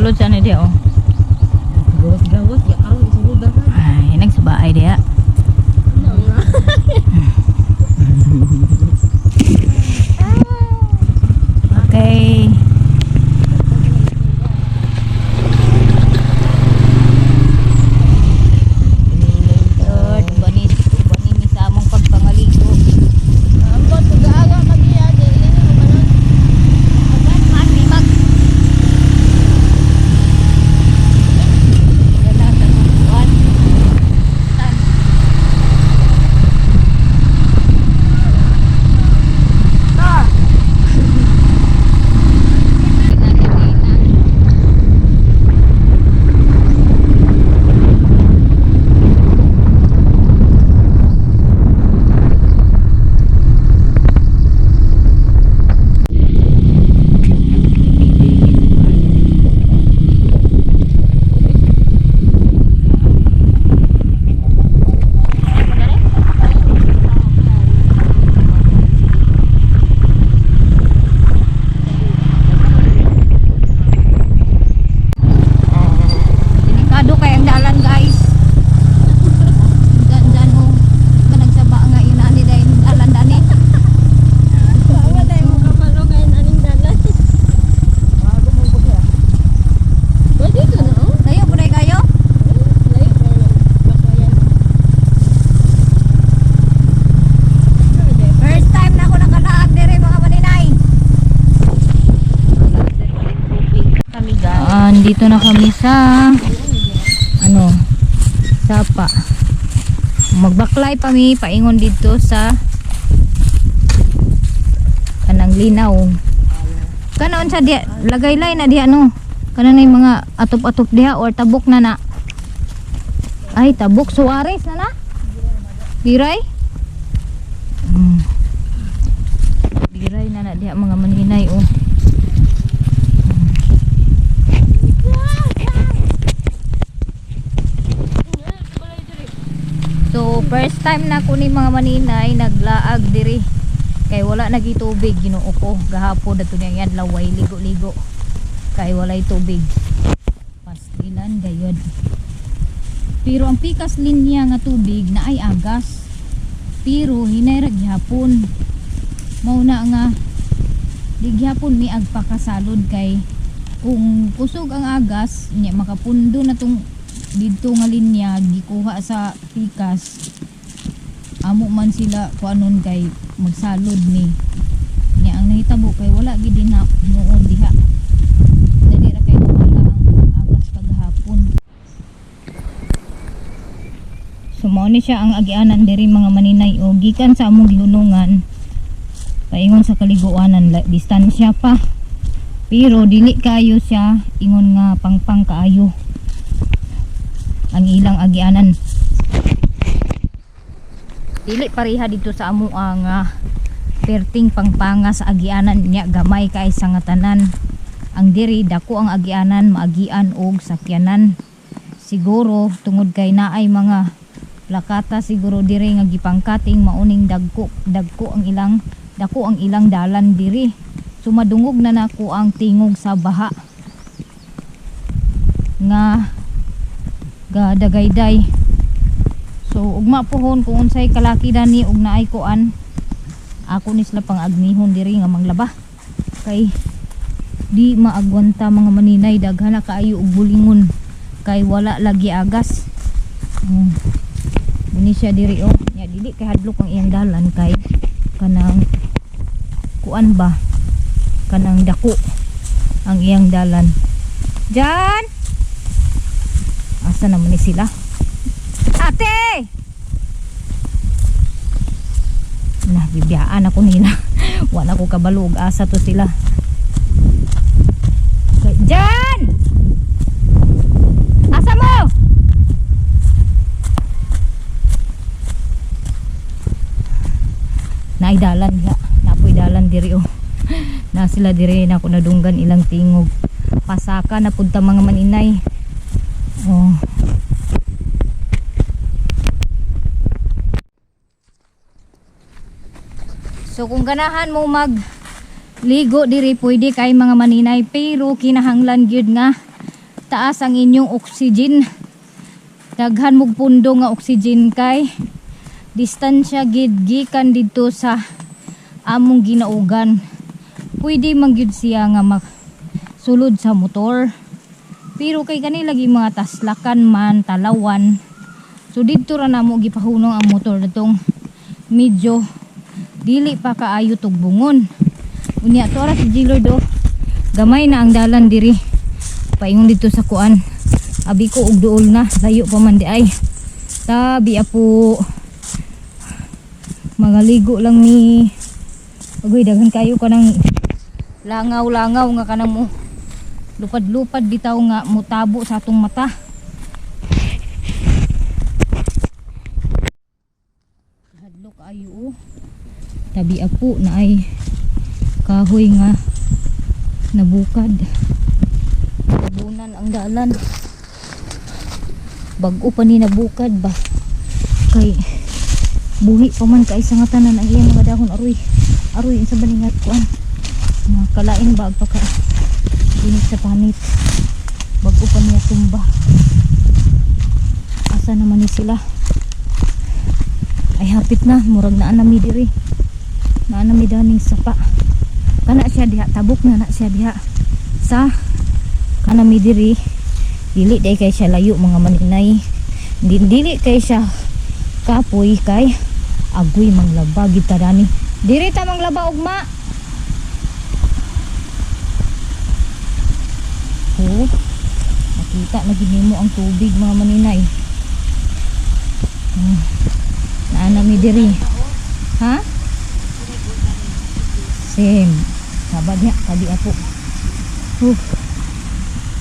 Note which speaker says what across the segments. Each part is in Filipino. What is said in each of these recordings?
Speaker 1: sulod sa ni dia oh.
Speaker 2: Gawas-gawas ya karon suludan.
Speaker 1: Ay, nagsabaay dia. Okay. Good. Bani mi sa among pagpangaligo.
Speaker 2: Ambot pag-aaga kami ade ini manan.
Speaker 1: Man mi mag. Dala sa tuwan. Tan. Ah. Delikado kay ang dalan guys. Diyan mo managsaba nga inani dahil dalan dani.
Speaker 2: Wala tayo mo kapalo kay aning dalan. Bago mo buya. Pwede ka na oh.
Speaker 1: Tayo puray kayo.
Speaker 2: Layo kayo. Bakayan.
Speaker 1: First time na ako nakalaag dire mga maninay.
Speaker 2: Kami guys.
Speaker 1: Dito na kami sa Sapa. Magbaklay pa mi paingon dito sa kanang linaw. Kanon sa diha lagay lay na diha no. Kanang na yung mga atop-atop diha or tabok na na. Ay tabok Suarez na na. Biray. Biray na na diha mga maninay oh. So first time na ko ni mga maninay naglaag diri kay wala nagi tubig Ginoo ko gahapon dato niya yan laway ligo-ligo kay walay tubig pastilan gayod pero ang pikas linya nga tubig na ay agas pero hinay ra gihapon mao na nga di gihapon mi agpakasalod kay kung kusog ang agas nya makapundo na tong dito nga linya gikuha sa pikas amo man sila kuanon kay magsalod ni nya ang nahitabo kay wala gid din na noon diha dali ra kay wala ang agas kagahapon so mao ni siya ang agianan diri mga maninay o gikan sa among gihunungan paingon sa kaliguanan distansya pa pero dili kayo siya ingon nga pangpang kaayo ang ilang agianan dili pareha dito sa amo ang perting pangpanga sa agianan niya gamay kay sa nga tanan ang diri dako ang agianan maagian og sakyanan siguro tungod kay naay mga plakata siguro diri nga gipangkating mauning dagko ang ilang dalan diri sumadungog na nako ang tingog sa baha nga gadagayday so ugma pohon kung unsay kalaki dani ug naay kuan ako ni sila pang agnihon diri nga manglaba kay di maagwanta mga maninay daghan na kaayo og bulingon kay wala lagi agas muni siya diri oh nya dili kay hadlok ang iyang dalan kay kanang kuan ba kanang dako ang iyang dalan Jan asa naman ni sila ate nah bibiyaan ako nila wala ko kabalog asa to sila Jan asa mo naidalan ya napoy dalan diri oh na sila diri na ako nadunggan ilang tingog pasaka na punta mga maninay oh so kung ganahan mo mag ligo diri pwede kay mga maninay pero kinahanglan gyud nga taas ang inyong oxygen. Daghan mog pundo nga oxygen kay distansya gid gikan didto sa among ginaugan. Pwede man gyud siya nga sulod sa motor. Pero kay kani lagi mga taslakan man, talawan. So didto ra namo gipahunong ang motor natong medyo dili pa kaayo tugbungon. Unya to ra si G-Lord oh. Gamay na ang dalan diri. Paingon dito sa kuan. Abi ko og duol na, layo pa man di ay. Tabi apo. Magaligo lang ni. Agoy daghan kayo kanang langaw-langaw nga kanang mo. Lupad-lupad bitaw nga mutabo sa atong mata. Hadlok ayo oh. Tabi apo na ay kahoy nga nabukad. Tabunan ang dalan. Bag-o pa ni nabukad ba. Kay buhi pa man kay sa nga tanan ang iyang mga dahon aroy. Aroy sa balingat ko an. Mga kalain bag pa ka. Init sa panit. Bag-o pa niya tumba. Asa naman ni sila? Ay hapit na, murag na anami diri. Na anami daning sapa. Kana siya diha, tabok na siya diha. Sa kanami diri, dili day kay siya layo mga maninay. Dili kay siya kapoy kay agoy manglaba gid ta dani. Diri ta manglaba ugma. Oh, nakita na gid nimo ang tubig mga maninay. Naanami diri. Ha? Same. Sabad niya, tabi apo.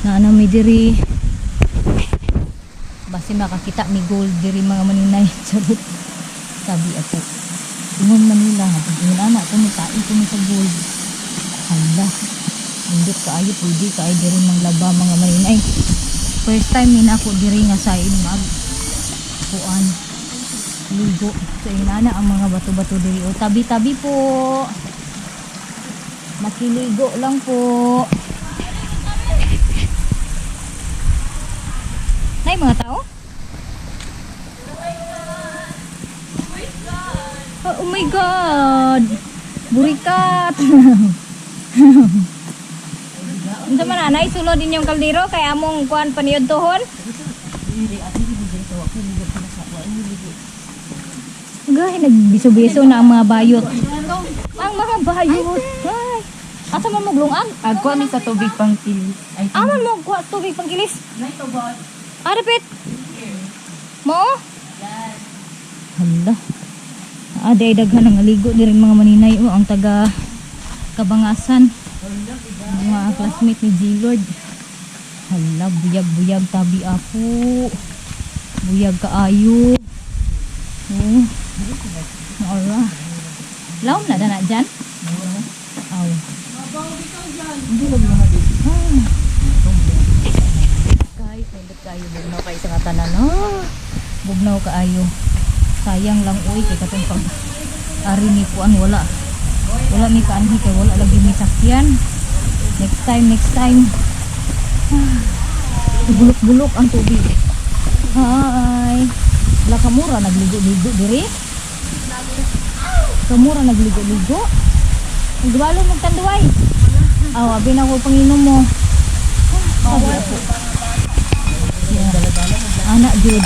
Speaker 1: Naanami diri. Basi makakita mi gold diri mga maninay. Charot. Tabi apo. Ingon Manila, ingon anak ko ni tain ko ni sa gold. Hala. Indot kaayo pwede kaayo diri manglaba mga maninay. First time ni nako diri nga sa mag kuan. Ligo sa inana ang mga bato-bato diri. O tabi-tabi po. Makiligo lang po. Nay mga tao? Oh my god. Burikat. Unsa man anay sulod din yung kaldero kay among kuan paniud tuhon? Gay nagbiso-biso na ang mga bayot. Ang mga bayot. Ay. Asa man mo glungag?
Speaker 2: Agwa mi sa tubig pang kilis.
Speaker 1: Aman mo kuha tubig pangkilis. Arapit. Mo? Yes. Hala. Aday daghan ang aligo ni rin mga maninay o ang taga Kabangasan. Mga classmate ni G-Lord. Hala, buyag-buyag tabi apo. Buyag kaayo. Oh. Ora. Laom na dana dyan? Aw. Hindi wag mo hadi. Kahit nindot kayo bugnaw kay sa tanan. Bugnaw kaayo. Sayang lang uy kay katong pag ari ni kuan wala. Wala mi kaanhi kay wala lagi mi sakyan. Next time. Bulok-bulok ang tubig. Hi. Wala kamura nagligo-ligo diri. Kamura nagligo-ligo. Nagbalon mo tanduay. Aw, abi na ko panginom mo. Sabi ako. Anak jud.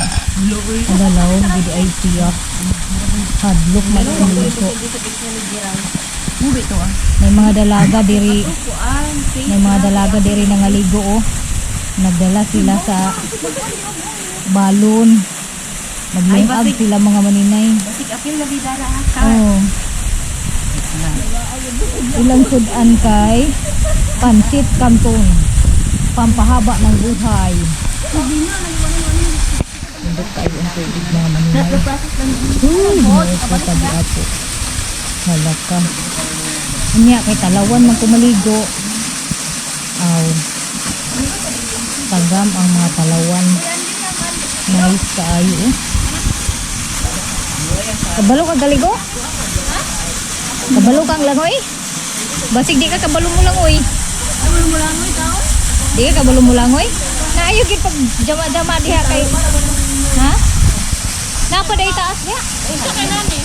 Speaker 1: Adalaw gid ay siya. Hadlok man ko. May mga dalaga diri. May mga dalaga diri nangaligo oh. Nagdala sila sa balon. Naglingag sila mga maninay.
Speaker 2: Basig apil na bidara ka.
Speaker 1: Oh. Ilang sudan kay Pansit Canton. Pampahaba ng buhay. Indot kayo ang tubig mga maninay. May tabi apo. Halaka. Unya kay talawan man kumaligo. Aw. Tagam ang mga talawan. Nice kaayo eh. Kabalo ka galigo? Kabalo kang langoy? Basig di ka kabalo mo langoy. Kabalo mo langoy tao? Di ka kabalo mo langoy? Naayo gid pag jama-jama diha kay. Ha? Napa day taas niya?
Speaker 2: Ito kay nani.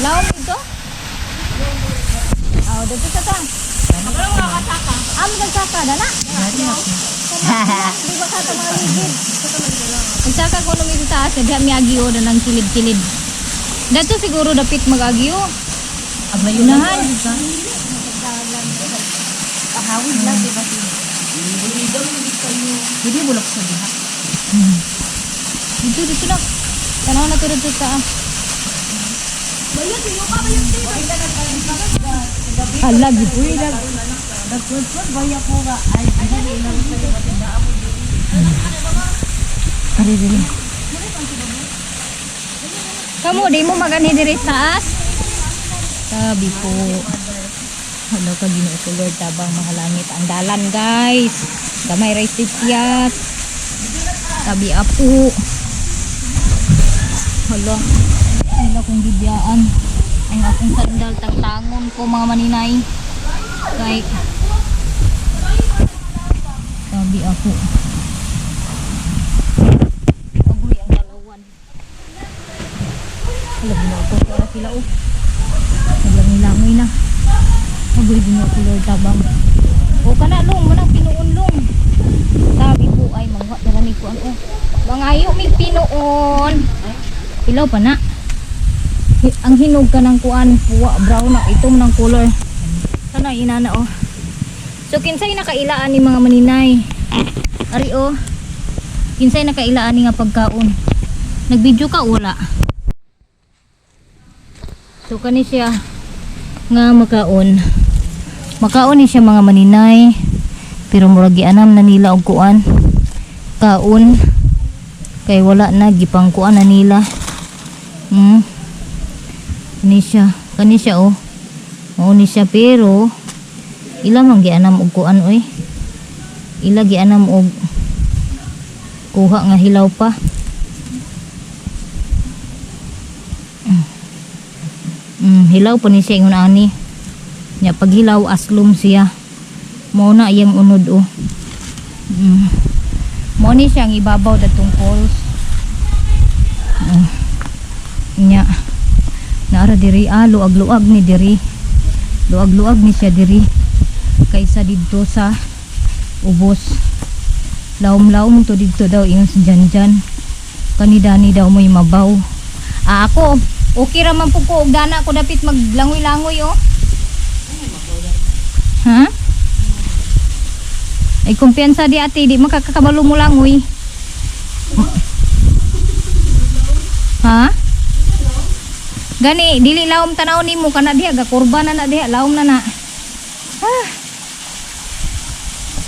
Speaker 1: Lawom dito? Oh, dito sa ta.
Speaker 2: Kabalo nga kasaka.
Speaker 1: Nagsaka dana. Di ba kata mga ligid? Nagsaka ko nung ito taas, diha miagyo na ng kilid-kilid. Dato siguro dapit mag-agyo. Unahan.
Speaker 2: Ahawid lang di ba? Hindi bulok sa diha.
Speaker 1: Dito na. Tanaw na to dito sa.
Speaker 2: Bayot sino ka bayot dito?
Speaker 1: Halag.
Speaker 2: Uy, nagkutkot baya ko nga. Ay, hindi ilang sa iyo matindaan mo dito.
Speaker 1: Ari diri. Kamu di mo magani diri sa taas? Sabi po. Hello ka Ginoo ko Lord tabang mahalangit ang dalan guys. Gamay ray sisyat. Sabi apo. Hello. Wala kong bibiyaan. Ang akong sandal tangtangon ko mga maninay. Kay sabi ako. Agoy ang dalawan. Alam mo ako para sila oh. Naglangoy-langoy na. Agoy din ako Lord tabang. O kana long manang pinuon long. Sabi po ay mangwa na lang ko ano. Mangayo mig pinuon. Ilaw pa na. Ang hinog ka ng kuan puwa brown na itom ng color. Sana inana oh. So kinsay nakailaan ni mga maninay. Ari oh. Kinsay nakailaan ni nga pagkaon. Nagbidyo ka wala. So kani siya nga makaon. Makaon ni siya mga maninay. Pero murag gianam na nila og kuan. Kaon. Kay wala na gipangkuan na nila. Kani siya oh. Mao ni siya pero ila man gianam og kuan oy. Ila gianam og kuha nga hilaw pa. Hilaw pa ni siya ingon ani. Nya pag hilaw aslom siya. Mao na iyang unod oh. Mao ni siya ang ibabaw datong poles. Nya naara diri luag-luag ni diri. Luag-luag ni siya diri kaysa didto sa ubos. Laom-laom to didto daw ingon si Janjan. Kanidani daw mo'y mabaw. Ako okay ra man pug ko og dana ko dapit maglangoy-langoy oh. Ha? Ay kumpiyansa di ate di makakabalo mo langoy. Ha? Gani dili lawom tanaw nimo kana diha ga kurba na diha lawom na.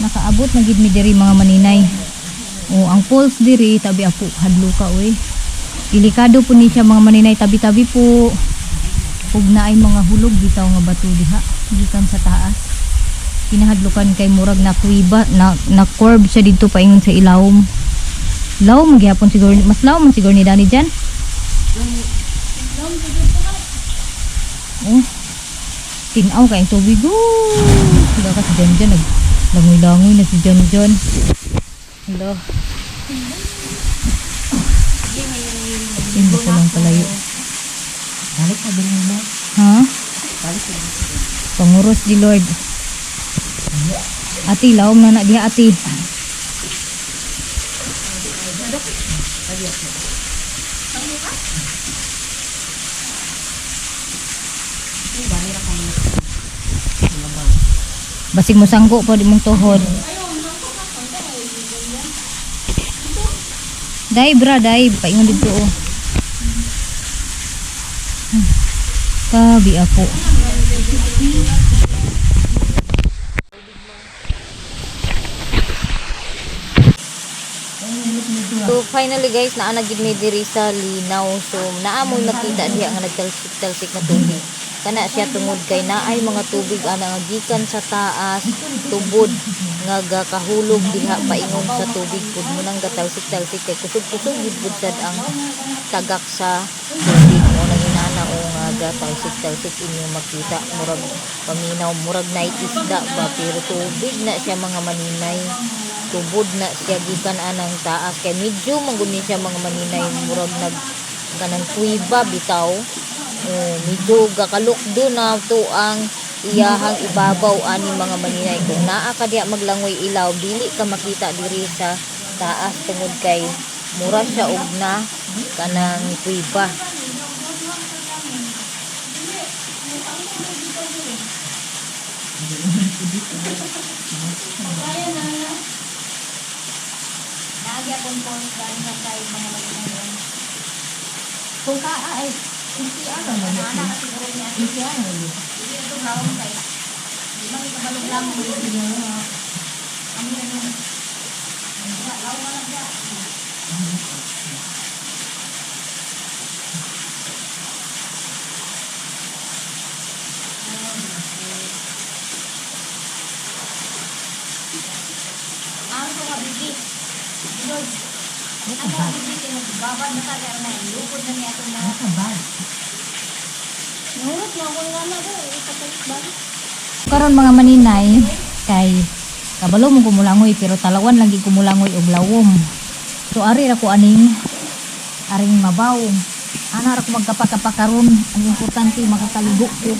Speaker 1: Nakaabot na gid mi diri mga maninay. O ang poles diri tabi apo hadlo ka oy. Delikado po ni siya mga maninay tabi-tabi po. Ug naay mga hulog bitaw nga bato diha gikan sa taas. Kinahadlukan kay murag na kuiba na curve siya dito paingon sa ilawom. Lawom gyapon siguro mas lawom siguro ni Dani dyan. Oh. Tinaw kayong tubig. Sila ka si Janjan naglangoy-langoy na si Janjan. Hello. Hindi ko lang palayo.
Speaker 2: Balik na din mo.
Speaker 1: Ha?
Speaker 2: Balik na.
Speaker 1: Panguros di Lord. Ati lawom na diha ati. Basig mo sangko pa di mong tuhod. Dai bra dai paingon dito oh. Kabi ako. So finally guys, naa gid mi diri sa linaw. So naamoy makita diha nga nagtalsik-talsik na tubig. Kana siya tungod kay naay mga tubig ana nga gikan sa taas, tubod nga gakahulog diha paingon sa tubig pud mo nang gatalsik-talsik kay kusog-kusog gid pud sad ang tagak sa tubig mo nang inana o nga gatalsik-talsik inyo makita murag paminaw murag night isda ba pero tubig na siya mga maninay. tubod na siya gikan anang taas kay medyo mangguni siya mga maninay murag nag kanang kuiba bitaw. Medyo gakalukdo na to ang iyahang ibabaw ani mga maninay. Kung naa ka diya maglangoy ilaw dili ka makita diri sa taas tungod kay mura siya og na kanang kuiba. Nagya kon galing na kay mga maninay. Kung ay hindi ano na siguro niya hindi ano hindi ito hawak kay di ba kita balog lang mo yung ano lawa na siya. Ano nga bibi Lord, ano bibi babad na sa karna lupod na niya itong mga kabal.
Speaker 2: Ngunit lang ko nga na ba, ipatalik ba?
Speaker 1: Karon mga maninay kay kabalo mo kumulangoy pero talawan lagi kumulangoy og lawom. So ari ra ko aring mabaw. Ana ra ko magkapakapa karon, ang importante makakaligo ko.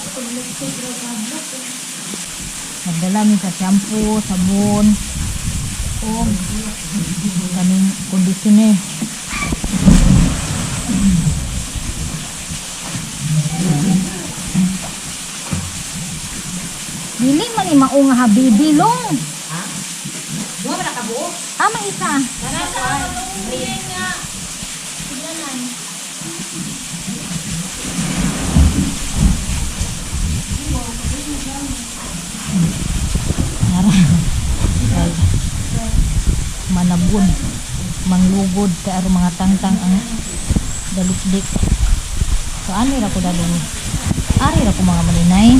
Speaker 1: Nagdala mi sa shampoo, sabon, o kaning conditioner. Dili man imao nga habibi long. Ha? Duha ba nakabuo? May isa. Manabun, manglugod kay aron mga tangtang ang dalikdik. So ani ra ko dalon. Ari ra ko mga maninay.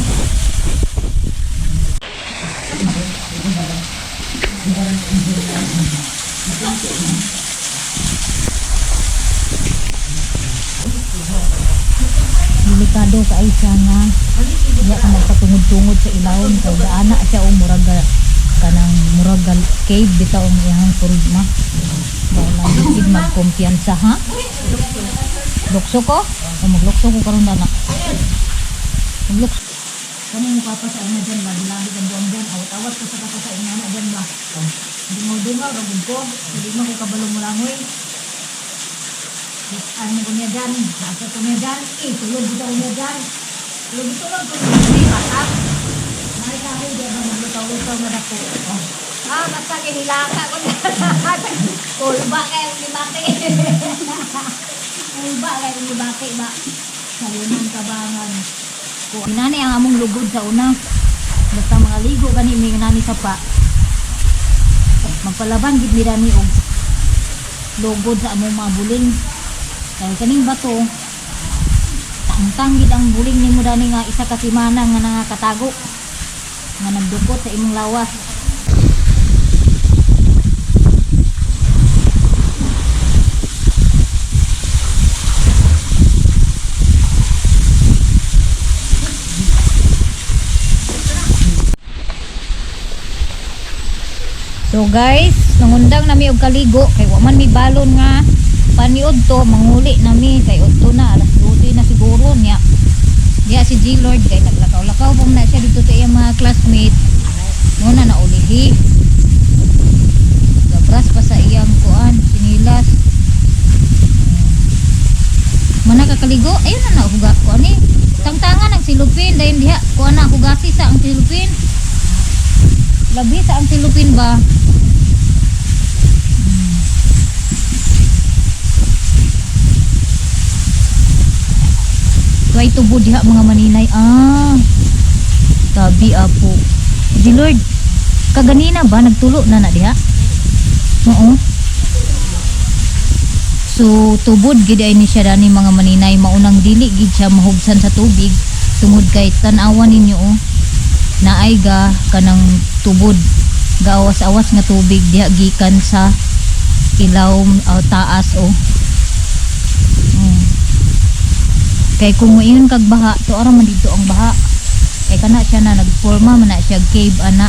Speaker 1: Delikado ka isa nga iya ka magpatungod-tungod sa ilawom kay gaana siya o muraga kanang muragal cave bitaw ang iyang turma. Dahil lang magkumpiyansa ha. Lukso ko? O maglukso ko karon dana. Maglukso. Kani mo papasaan na dyan ba? Dilabi ang buwan dyan. Awat-awat ko sa kapasain na na dyan ba? Dungaw-dungaw, ragod ko. Hindi mo ko kabalong mo langoy. Ano ko niya dyan? Nasa ko niya dyan? Tulog dito ko niya dyan. Tulog dito lang ko niya dyan. Nakikahoy dyan ba? Naglutaw-lutaw na dako. Basta kinilaka ko niya. Kulba kayo libati. Kulba kayo libati ba? Salunan kabangan. Inani ang among lugod sa una. Basta mga ligo gani may nani sa pa. Magpalaban gid mi dani og lugod sa among mga buling. Dahil kaning bato tangtang gid ang buling nimo dani nga isa ka semana nga nangakatago nga nagdukot sa imong lawas. So guys, nangundang nami og kaligo kay wa man mi balon nga paniud to, manghuli nami kay udto na alas 12 na siguro niya. Diya si G Lord kay naglakaw-lakaw pa na siya dito sa iyang mga classmate. Muna na ulihi. Gabras pa sa iyang kuan, sinilas. Mana kakaligo, ayun na huga ko ani. Tangtangan ang silupin dayon diha kuan na hugasi sa ang silupin. Labi sa ang silupin ba? Tuway tubo diha mga maninay. Tabi apo. Di Lord, kaganina ba nagtulo na na diha? Oo. So tubod gid ay ni siya dani mga maninay, maunang dili gid siya mahubsan sa tubig tungod kay tan-awan ninyo naay ga kanang tubod gaawas-awas nga tubig diha gikan sa ilaw taas kay kung moingon kag baha to ara man dito ang baha kay kana siya na nagforma man na siya cave ana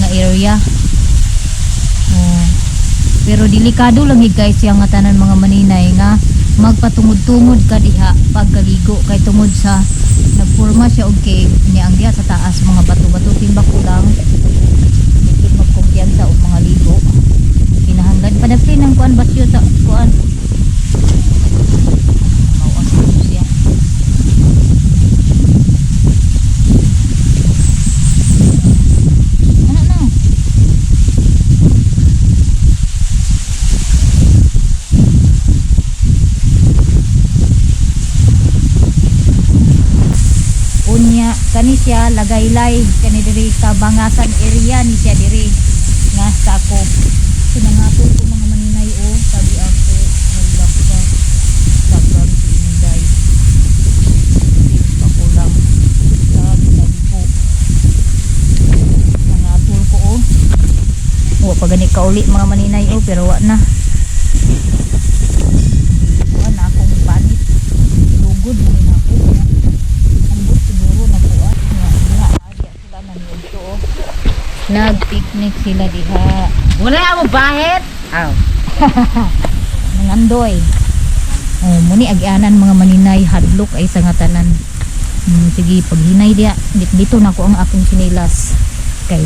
Speaker 1: nga area Oh. Pero delikado lang gid guys yang nga tanan mga maninay nga magpatungod-tungod ka diha pagkaligo kay tungod sa nagforma siya og cave niya ang diha sa taas mga bato-bato timbak ko lang dili magkumpiyansa og mga ligo kinahanglan padagsin ng kuan basyo sa kuan mauas siya. Ano na? Unya kani siya lagaylay kani diri sa Bangasan area ni siya diri nga sakop sinangako ko mga maninay o sabi ako wala ka dagan si Inday ako lang sabi po nangatol ko o pa gani ka uli mga maninay o pero wa na na akong panit lugod mo na ako ambot siguro na buat nga diha adya sila naniud to nag-picnic sila diha
Speaker 2: Wala mo bahit. Aw.
Speaker 1: nangandoy oh muni agianan mga maninay hadlok ay sa nga tanan sige paghinay diha dito na ko ang akong sinilas kay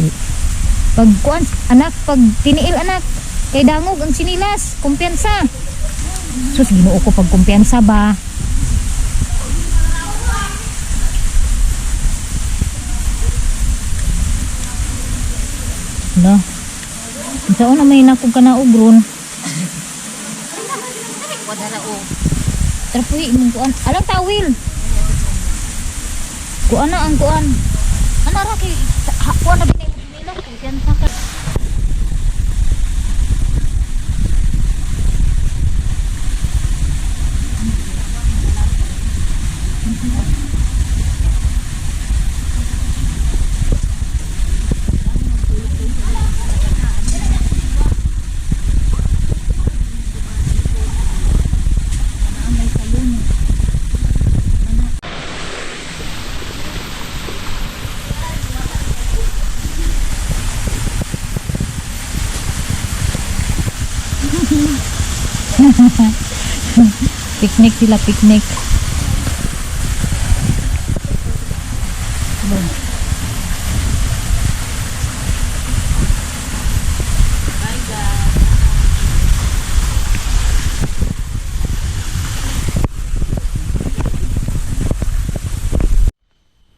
Speaker 1: pag kuan anak pag tiniil anak kay dangog ang sinilas kumpiyansa sus Ginoo ko pag kumpiyansa ba no saan na may nakog ka na ugron trapuhi mong kuan alang tawil kuan na ang kuan ano ra kay kuan na binay nila kumpiyansa ka picnic sila picnic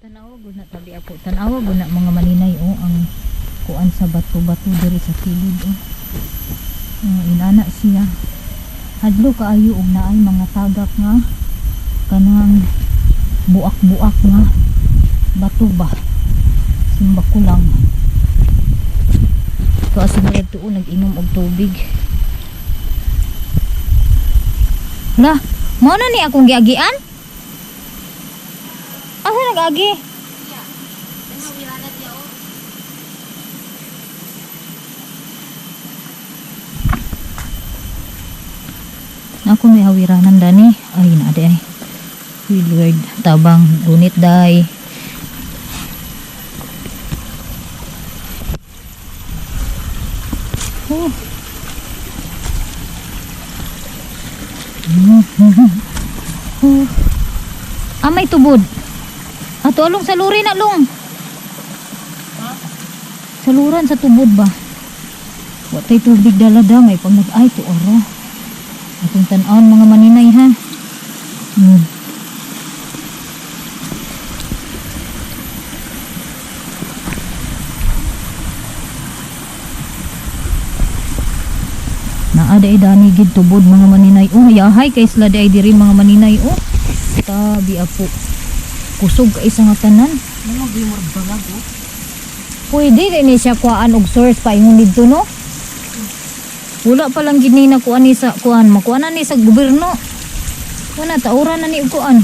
Speaker 1: tanawa gud na tabi ako tanawa gud na mga maninay o ang kuan sa bato-bato diri sa kilid inana siya hadlo kaayo og naay mga tagak nga kanang buak-buak nga bato ba simba ko lang kasi nila tuon nag-inom og tubig hala mao na ni akong giagian asa nag-agi ako may hawiranan dani ay na ay Lord tabang runit day may tubod ato along saluri na long saluran sa tubod ba watay tubig dalada may pag nag-ay to oro atong tan-aon mga maninay ha naa day dani gid tubod mga maninay yahay kay sila day diri mga maninay tabi apo kusog kay sa nga tanan
Speaker 2: Mga gimor balag
Speaker 1: pwede din siya kuhaan og source pa ingon dito no wala pa lang gid ni na kuan ni sa kuan makuan na ni sa gobyerno wala tauran na ni og kuan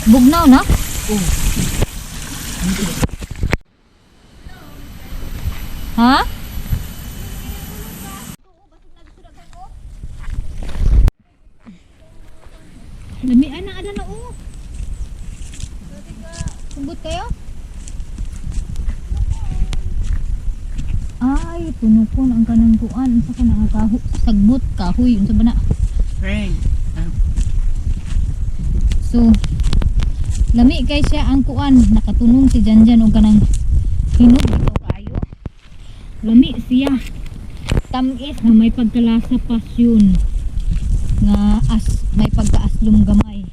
Speaker 1: bugnaw na ha dami ana ada na sumbot kayo Ay, punupon ang kanang kuan. Unsa ka na kahoy? Sagbot, kahoy. Unsa ba na?
Speaker 3: Friend.
Speaker 1: So, lami kay siya ang kuan. Nakatunong si Janjan o kanang hinog ito kayo. Lami siya. Tamis na may pagkalasa pasyon. Nga may pagkaaslom gamay.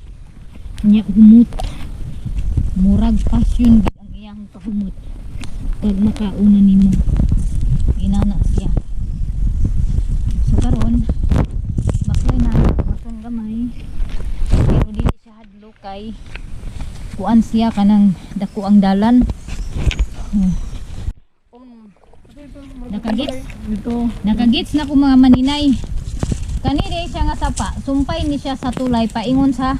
Speaker 1: Nya humot. Murag pasyon gid ang iyang kahumot. Pag makauna nimo. Inana siya. So karon baklay na mason gamay. Pero dili siya hadlo kay kuan siya kanang dako ang dalan. Nakagits na ko mga maninay. Kani day siya nga sapa, sumpay ni siya sa tulay paingon sa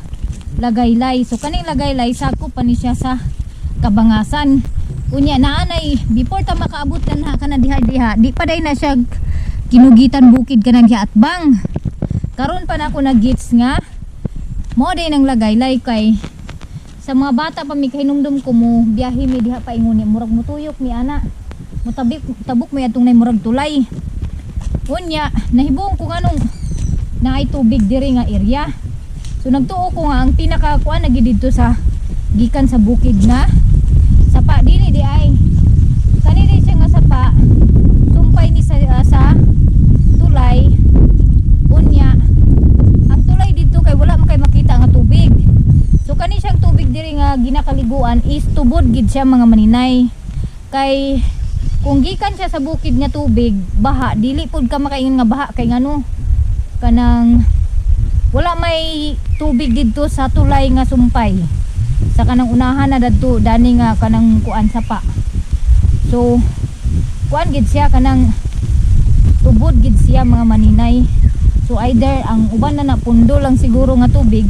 Speaker 1: lagaylay. So kaning lagaylay sakop pa ni siya sa kabangasan. Unya naanay before ta makaabot na kana diha di pa day na siya kinugitan bukid kanang giatbang. Karon pa na ako nagits nga mo day nang lagaylay kay sa mga bata pa mi kahinumdum ko mo biyahe mi diha paingon ni murag mutuyok mi ana. Tabok mo atong nay murag tulay. Unya nahibuong ko nganong naay tubig diri nga area. So nagtuo ko nga ang pinaka kuan na gid didto sa gikan sa bukid na sapa dili di ay kanina siya nga sapa sumpay ni sa tulay. Unya ang tulay dito kay wala man kay makita nga tubig. So kani siyang tubig diri nga ginakaliguan is tubod gid siya mga maninay. Kay kung gikan siya sa bukid nga tubig baha dili pud ka makaingon nga baha kay ngano kanang wala may tubig dito sa tulay nga sumpay. Sa kanang unahan na dadto dani nga kanang kuan sapa. So kuan gid siya kanang tubod gid siya mga maninay. So either ang uban na napundo lang siguro nga tubig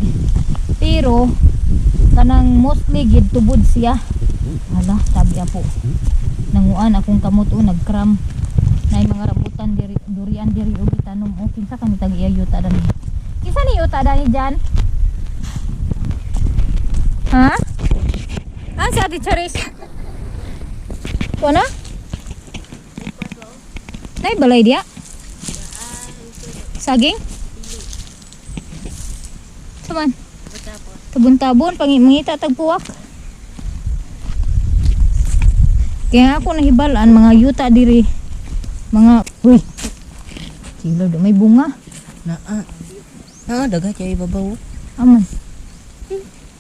Speaker 1: pero kanang mostly gid tubod siya. Hala tabi po. Nanguan akong kamot o nagkram. Nay mga rambutan diri durian diri og itanom o kinsa kami tag iyayuta dani. Kinsa ni yuta dani diyan? Ha? Ah, si Ate Charis. Kuana? Nay balay dia? Saging? Saman? Tabon-tabon mangita tagpuwak. Kaya ako nahibalaan mga yuta diri. Mga uy. Sila do may bunga.
Speaker 3: Daga kay ibabaw.
Speaker 1: Aman.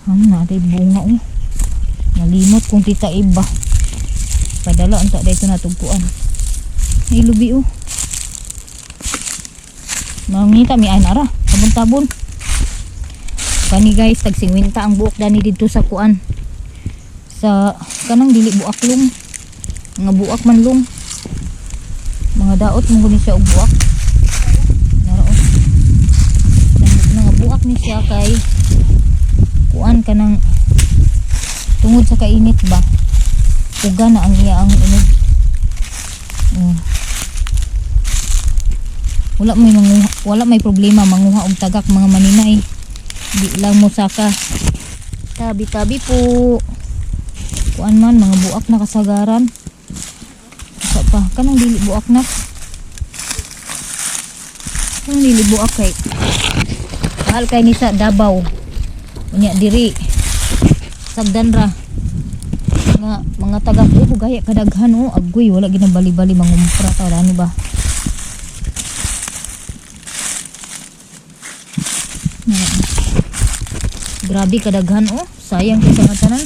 Speaker 1: Naday bunga oh. Nalimot kung tita iba. Padala unta dayto natugkuan. May lubi oh. Mangita mi ay nara, tabon-tabon. Kani guys, tag 50 ang buok dani dito sa kuan. Sa kanang dili buaklong. Mga buak man long. Mga daot mo guni siya og buak. Nara oh. Mga buak ni siya kay kuan kanang tungod sa kainit ba uga na ang iya ang inog. Wala may problema manguha og tagak mga maninay, di lang mo saka tabi-tabi po kuan man mga buak na kasagaran sa pa kanang dili buak na kanang dili buak kay mahal kay ni sa Davao. Unya diri sagdan ra nga mga taga ko gaya kadaghan oh agoy wala ginabali-bali mangumpra ta ano ba. Grabe kadaghan oh sayang kay sa tanan.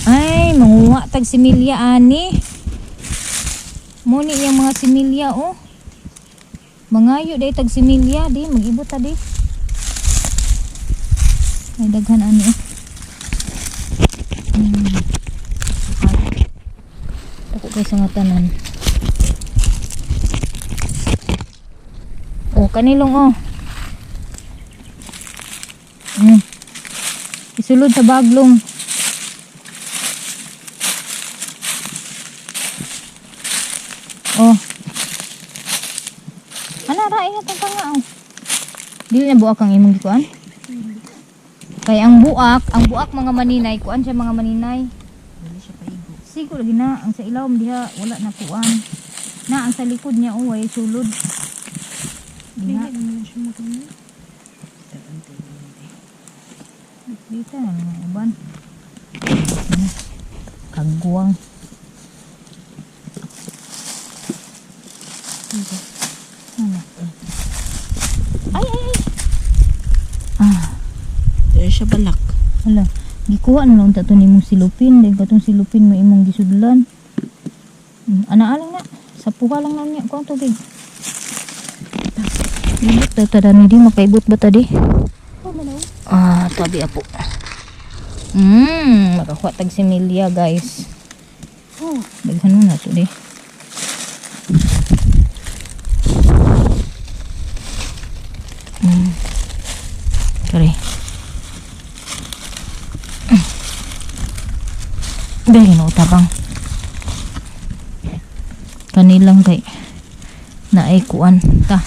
Speaker 1: Ay manguha tag similya ani. Muni yang mga similya oh. Mangayo day tag similya di magibot ta di. Ay daghan ani oh. Ako kay sa tanan. Oh kanilong oh. Isulod sa baglong. Oh. Ana ra ingat ang tanga oh. Dili na buak ang imong gikuan. Kay ang buak mga maninay, kuan siya mga maninay.
Speaker 3: Dili siya paigo.
Speaker 1: Siguro lagi na ang sa ilawom diha wala na kuan. Na ang sa likod niya oh ay sulod. Diha. Dito na mga uban. Kagwang. Ano? Ay.
Speaker 2: Siya balak.
Speaker 1: Hala, gikuha na lang tato ni mong silupin. Dahil katong silupin mo imong gisudlan. Ana-alang na. Sapuha lang na niya. Kung tubig. Ibot na tada ni di. Makaibot ba tadi? Tabi apo. Makakuha tag similya guys. Daghan mo na to di. Sorry. Dahil no tabang. Kanilang kay naay kuan ta.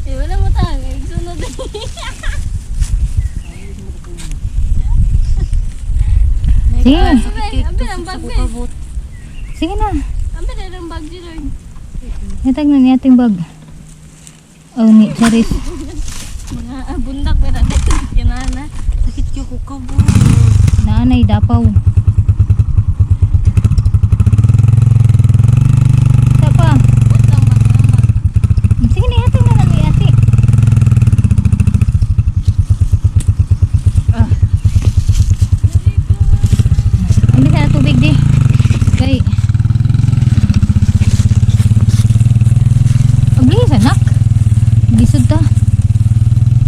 Speaker 2: Wala mo tayo. Sunod.
Speaker 1: Sige.
Speaker 2: Ambil ang bag mo.
Speaker 1: Sige na.
Speaker 2: Ambil ang bag dito.
Speaker 1: Natag na niya ating bag. Oh ni Charis.
Speaker 2: Mga bundak pero dito kinana. Sakit ko ko bo.
Speaker 1: Naanay dapaw. Sapa? Sige ni hatag na ni ate. Ambil ka na tubig di. Kay. Paglihis anak. Gisod ta.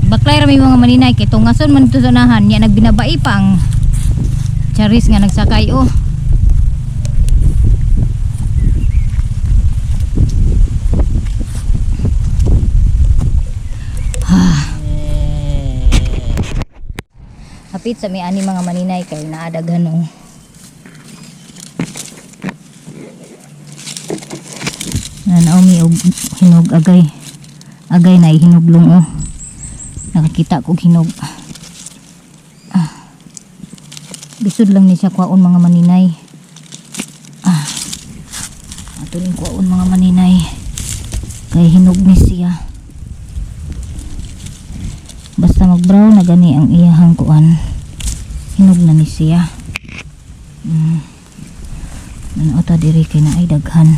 Speaker 1: Baklay rami mga maninay kay tungason man ito sa unahan niya nagbinabai pa ang Charis nga nagsakay oh. Hapit sa may ani mga maninay kay naadaghan oh. Nanaomi og hinog agay. Agay na hinoglong oh. Nakakita ko hinog. Bisod lang ni siya kwaon mga maninay. Ato ning kwaon mga maninay. Kay hinog ni siya. Basta mag-brown na gani ang iyahang kuan. Hinog na ni siya. Ano ta diri kay na ay daghan.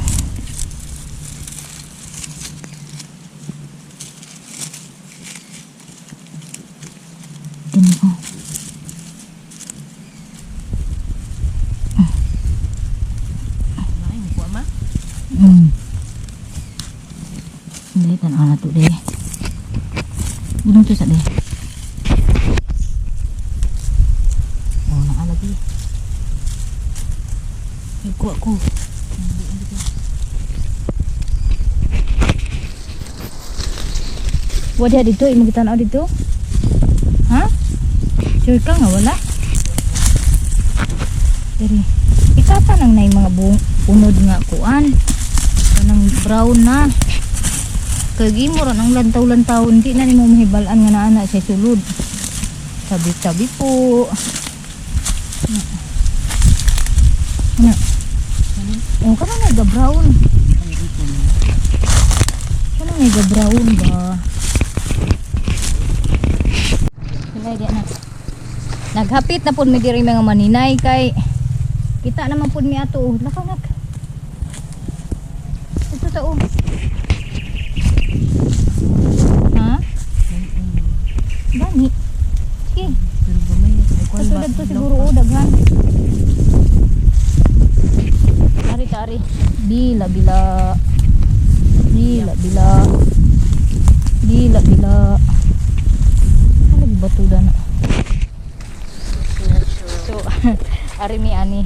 Speaker 1: Dito. Hindi, tanaw na ito de. Bunong ito sa de. Naalagi. Iko ako. Wala dito, imo kitanaw dito? Ha? Sure ka nga wala? Diri. Ikapa nang na mga punod nga kuan. Kanang brown na. Kagi mo ron ang lantaw-lantaw. Hindi na ni mo mahibalaan nga naana siya sulod. Tabi-tabi po. Ano? Oh, kana nga brown. Kana nga brown ba? Silay di na. Naghapit na pud mi diri mga maninay kay kita naman pud mi ato. Lakaw nak. Ito ta oh. Ha? Dani. Sige. Katulad to siguro oh daghan. Tari. Bila. Ano ba to na? So, ari mi ani.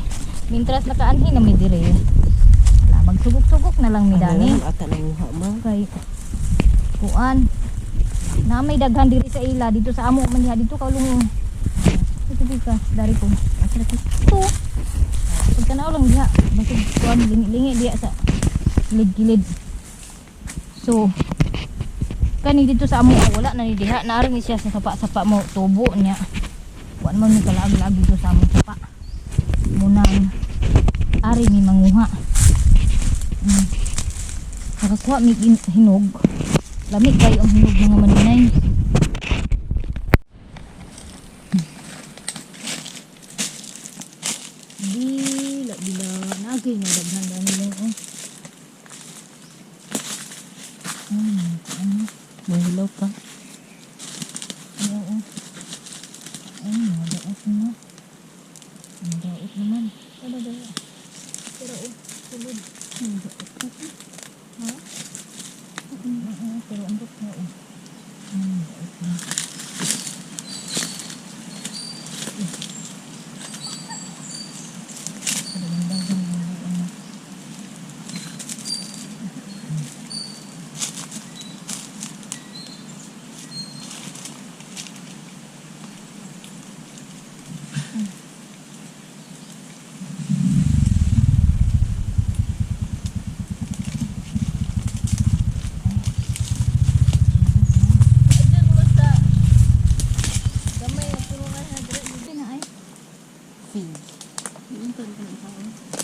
Speaker 1: Mintras nakaanhi na mi dire. Wala magsugok-sugok na lang mi dani.
Speaker 2: Ata na muha mo.
Speaker 1: Kay kuan. Na may daghan diri sa ila dito sa amo man diha dito kaulong. Ito ka dari ko. Ito. Pagtanaw lang diha. Basig kuan lingi diha sa gilid-gilid. So kani dito sa amo wala na ni diha. Naari ni siya sa sapa-sapa mo tubo niya. kuan man mi kalaag-laag dito sa among sapa. Munang ari mi manguha. Nakakuha mi hinog. Lamig kayo ang hinog mga maninay. Bila nagay nga daghan na nila oh. Mahilaw pa. Oo. Ay, madaot na. Ang daot naman. Ano ba yan? Pero sulod. Ang daot pa. Ha? Pero ang daot na oh. Ang daot na.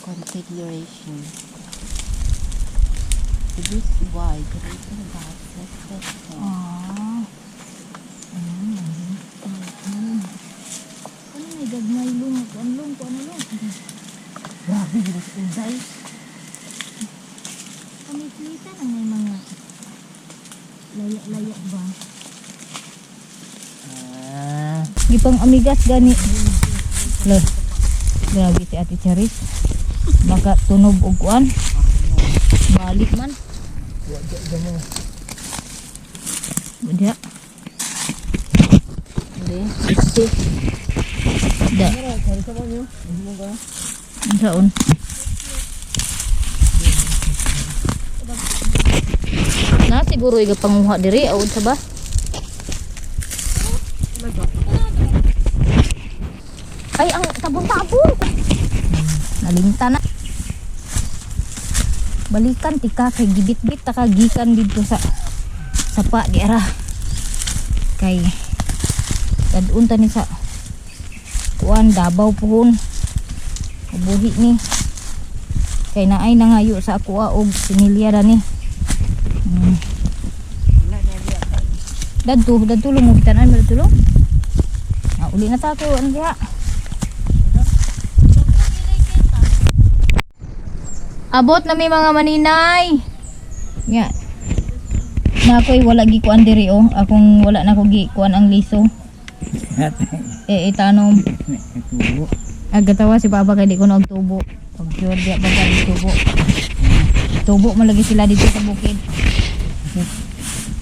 Speaker 2: Configuration. This wide rating about this.
Speaker 1: Ano may gagmay lung? Ano lung?
Speaker 2: Grabe bilis ko guys.
Speaker 1: Pamitlita na may mga laya-laya ba? Gipang amigas gani. Loh. Grabe si Ate Charis. Baka tunog og kuan. Balik man. Dia. Ito. Da. Saan? Na siguro iga panguha diri aud sa ba? Ay ang tabon-tabon. Nalimta na. Balikan tika kay gibit-bit ta gikan dito sa sapa di ara. Kay kadun ta ni sa kuan Davao puhon. Kabuhi ni. Kay naay nangayo sa ako og sinilya ra ni. Dadto tulong mo bitanan mo tulong. Uli na ta ko ano diha. Abot na may mga maninay. Nga. Na ako'y wala gikuan diri oh. Akong wala na ko gikuan ang liso. Itanom. Agatawa si Papa kay di ko na og tubo. Og sure di ba ka tubo. Tubo mo lagi sila dito sa bukid.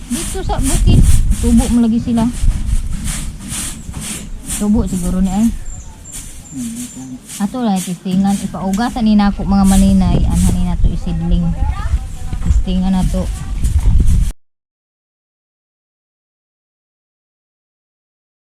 Speaker 1: Dito sa bukid, tubo mo lagi sila. Tubo siguro ni ay. Ato lang testingan ipaugasan ni nako mga maninay anhan ni nato isidling. Testingan nato